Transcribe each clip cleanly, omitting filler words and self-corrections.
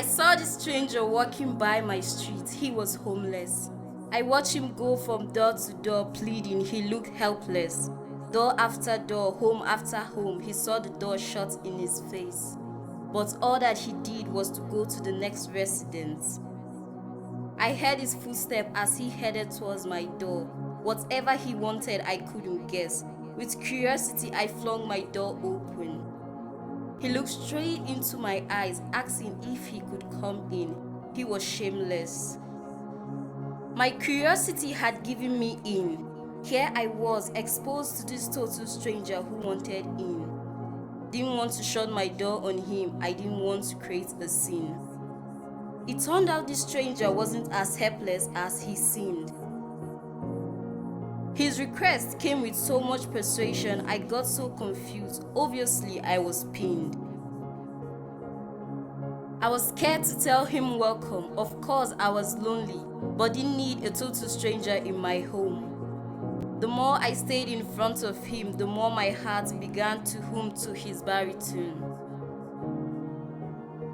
I saw this stranger walking by my street. He was homeless. I watched him go from door to door pleading. He looked helpless. Door after door, home after home, he saw the door shut in his face. But all that he did was to go to the next residence. I heard his footsteps as he headed towards my door. Whatever he wanted, I couldn't guess. With curiosity, I flung my door open. He looked straight into my eyes, asking if he could come in. He was shameless. My curiosity had given me in. Here I was, exposed to this total stranger who wanted in. Didn't want to shut my door on him. I didn't want to create a scene. It turned out this stranger wasn't as helpless as he seemed. His request came with so much persuasion, I got so confused. Obviously, I was pinned. I was scared to tell him welcome. Of course, I was lonely, but didn't need a total stranger in my home. The more I stayed in front of him, the more my heart began to hum to his baritone.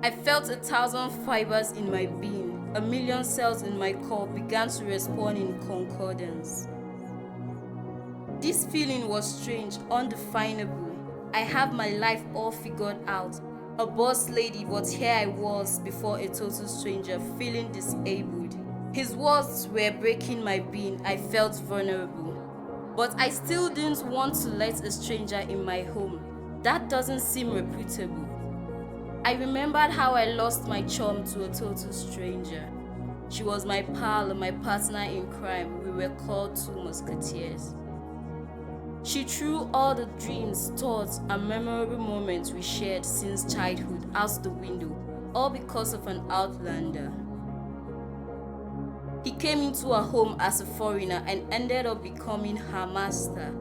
I felt 1,000 fibers in my being. 1,000,000 cells in my core began to respond in concordance. This feeling was strange, undefinable. I have my life all figured out. A boss lady, but here I was before a total stranger, feeling disabled. His words were breaking my being. I felt vulnerable. But I still didn't want to let a stranger in my home. That doesn't seem reputable. I remembered how I lost my chum to a total stranger. She was my pal, my partner in crime. We were called two musketeers. She threw all the dreams, thoughts, and memorable moments we shared since childhood out the window, all because of an outlander. He came into her home as a foreigner and ended up becoming her master.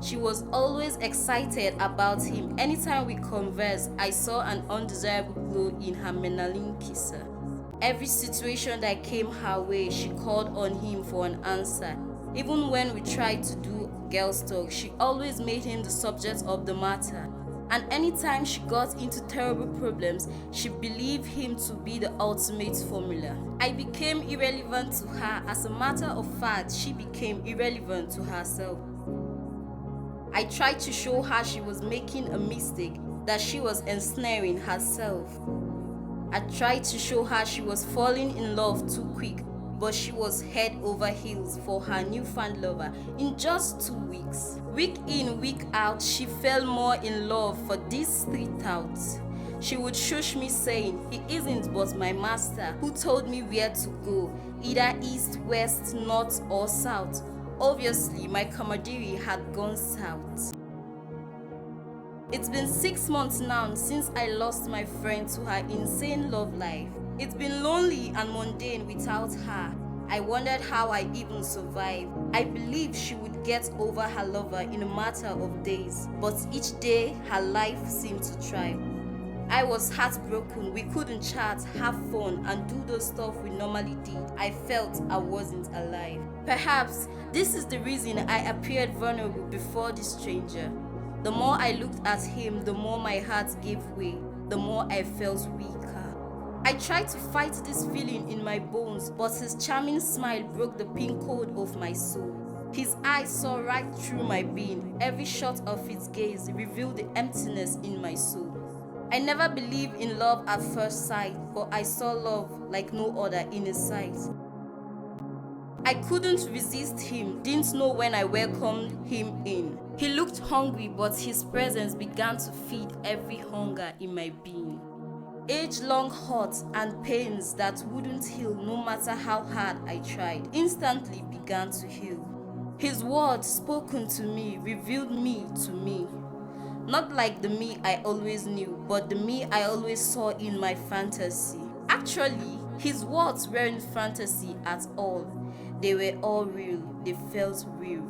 She was always excited about him. Anytime we conversed, I saw an undesirable glow in her melanin kisser. Every situation that came her way, she called on him for an answer. Even when we tried to do girls' talk, she always made him the subject of the matter. And anytime she got into terrible problems, she believed him to be the ultimate formula. I became irrelevant to her. As a matter of fact, she became irrelevant to herself. I tried to show her she was making a mistake, that she was ensnaring herself. I tried to show her she was falling in love too quick, but she was head over heels for her newfound lover in just 2 weeks. Week in, week out, she fell more in love for these 3 touts. She would shush me saying, "He isn't but my master who told me where to go, either east, west, north or south." Obviously, my camaraderie had gone south. It's been 6 months now since I lost my friend to her insane love life. It's been lonely and mundane without her. I wondered how I even survived. I believed she would get over her lover in a matter of days, but each day her life seemed to thrive. I was heartbroken. We couldn't chat, have fun, and do the stuff we normally did. I felt I wasn't alive. Perhaps this is the reason I appeared vulnerable before this stranger. The more I looked at him, the more my heart gave way, the more I felt weaker. I tried to fight this feeling in my bones, but his charming smile broke the pin code of my soul. His eyes saw right through my being. Every shot of his gaze revealed the emptiness in my soul. I never believed in love at first sight, but I saw love like no other in his sight. I couldn't resist him, didn't know when I welcomed him in. He looked hungry, but his presence began to feed every hunger in my being. Age-long hurts and pains that wouldn't heal no matter how hard I tried, instantly began to heal. His words spoken to me revealed me to me. Not like the me I always knew, but the me I always saw in my fantasy. Actually, his words weren't fantasy at all. They were all real. They felt real.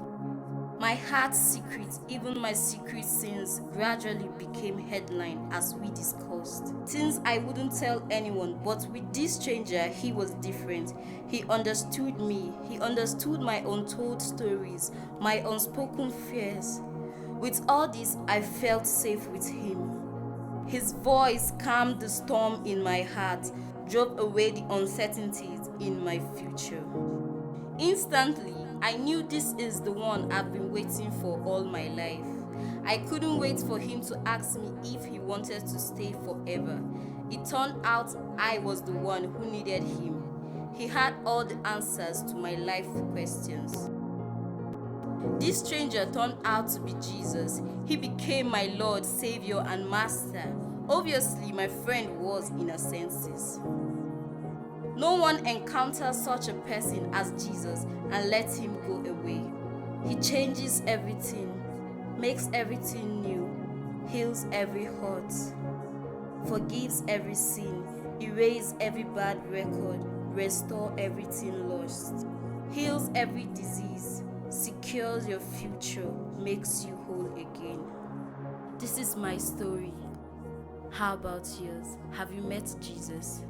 My heart's secrets, even my secret sins, gradually became headline as we discussed. Things I wouldn't tell anyone, but with this stranger, he was different. He understood me. He understood my untold stories, my unspoken fears. With all this, I felt safe with him. His voice calmed the storm in my heart. drove away the uncertainties in my future. Instantly, I knew this is the one I've been waiting for all my life. I couldn't wait for him to ask me if he wanted to stay forever. It turned out I was the one who needed him. He had all the answers to my life questions. This stranger turned out to be Jesus. He became my Lord, Savior, and Master. Obviously, my friend was in her senses. No one encounters such a person as Jesus and lets him go away. He changes everything, makes everything new, heals every hurt, forgives every sin, erases every bad record, restores everything lost, heals every disease, secures your future, makes you whole again. This is my story. How about yours? Have you met Jesus?